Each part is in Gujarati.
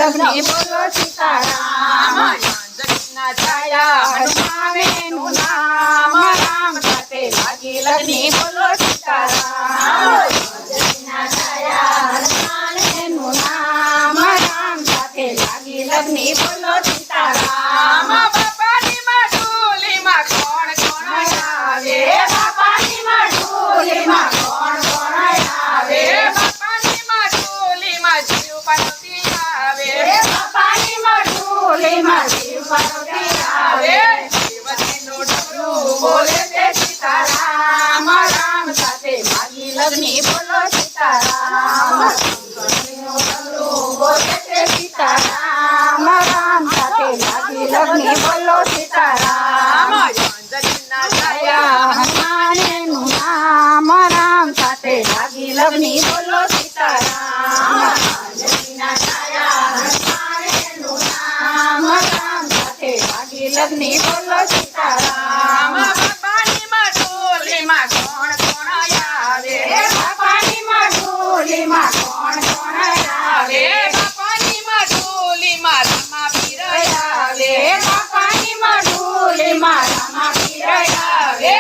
લગ્ની બોલો સીતારામ અંજનીના છાયા હનુમાનેનું નામ રામ સાથે લાગી લગ્ની બોલો સીતારામ અંજનીના છાયા હનુમાનેનું નામ રામ સાથે લાગી લગ્ની બોલો સીતારામ બાપાની માડુલીમાં કોણ કોણ આવે બાપાની માડુલીમાં કોણ કોણ આવે બાપાની માડુલીમાં જીવ પાર્વતી આવે બાપાની માડુલીમાં જીવ પાર્વતી આવે શિવજીનું ડમરું બોલે છે સીતારામ રામ સાથે લાગી લગ્ની બોલો સીતારામ શિવજીનું ડમરું બોલે છે સીતારામ રામ સાથે લાગી લગ્ની બોલો સીતારામ અંજનીના છાયા હનુમાનેનું નામ રામ સાથે લાગી લગ્ની બોલો સીતારામ અંજનીના છાયા હનુમાનેનું નામ રામ સાથે લાગી લગ્ની બોલો સીતારામ બાપાની માડુલીમાં કોણ કોણ આવે બાપાની માડુલીમાં કોણ કોણ આવે બાપાની માડુલીમાં રમા પીર આવે બાપાની માડુલીમાં રમા પીર આવે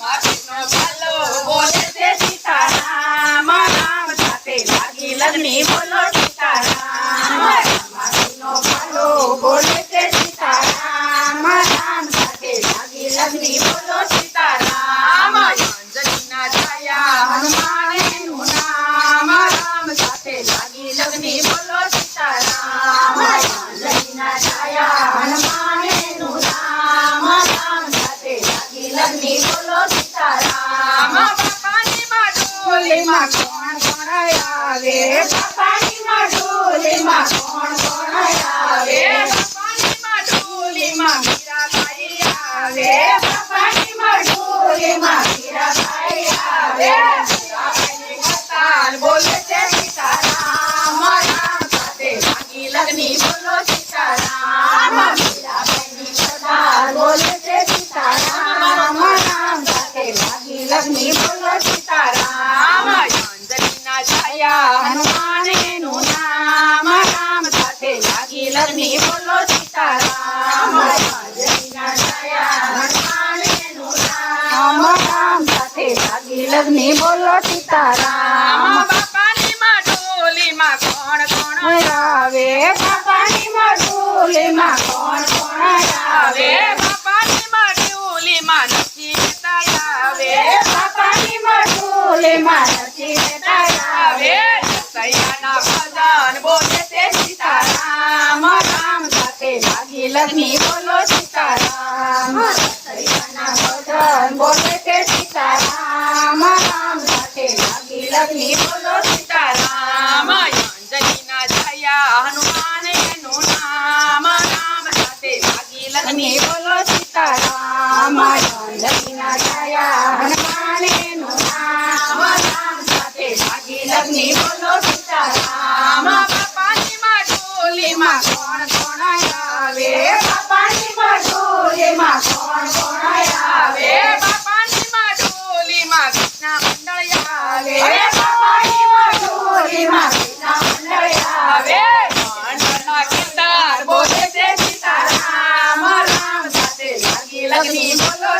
માપીનો ભાલો બોલે છે સીતારામ રામ સાથે લાગી લગ્ની બોલો સીતારામ માપીનો ભાલો બોલે છે સીતારામ રામ સાથે લાગી લગ્ની બોલો સીતારામ અંજનીના છાયા હનુમાનેનું નામ રામ સાથે લાગી લગ્ની બોલો સીતારામ અંજનીના છાયા હનુમાનેનું નામ રામ સાથે લાગી લગ્ની બોલો સીતારામ બાપાની માડુલીમાં કોણ કોણ આવે બાપાની માડુલીમાં કોણ કોણ આવે બાપાની માડુલીમાં મીરાબાઈ આવે બાપાની માડુલીમાં મીરાબાઈ આવે મીરાબાઈની કતાર બોલે છે સીતારામ રામ સાથે લાગી લગ્ની બોલો સીતારામ મીરાબાઈની કતાર બોલે છે સીતારામ રામ સાથે લાગી લગ્ની બોલો સીતારામ અંજનીના છાયા હનુમાનેનું નામ રામ સાથે લાગી લગ્ની બોલો સીતારામ અંજનીના છાયા હનુમાનેનું નામ રામ સાથે લાગી લગ્ની બોલો સીતારામ બાપાની માડુલીમાં કોણ કોણ આવે બાપાની માડુલીમાં કોણ કોણ આવે બાપાની માડુલીમાં નચી લેતા આવે બાપાની માડુલીમાં નચી લેતા આવે સૈયાના ભજન બોલે છે સીતારામ રામ સાથે લાગી લગ્ની બોલો સીતારામ સૈયાના ભજન બોલે છે સીતારામ રામ સાથે લાગી લગ્ની બોલો સીતારામ અંજનીના છાયા હનુમાનેનું નામ રામ સાથે લાગી લગ્ની બોલો સીતારામ અંજનીના છાયા હનુમાનેનું નામ રામ સાથે લાગી લગ્ની બોલો સીતારામ બાપાની માડુલીમાં કોણ કોણ આવે બાપાની માડુલીમાં કોણ કોણ આવે બાપાની માડુલીમાં કૃષ્ણ મંડળ આવે બાપાની માડુલીમાં કૃષ્ણ મંડળ આવે મંડળના કિરદાર બોલે છે સીતારામ રામ સાથે લાગી લગ્ની બોલો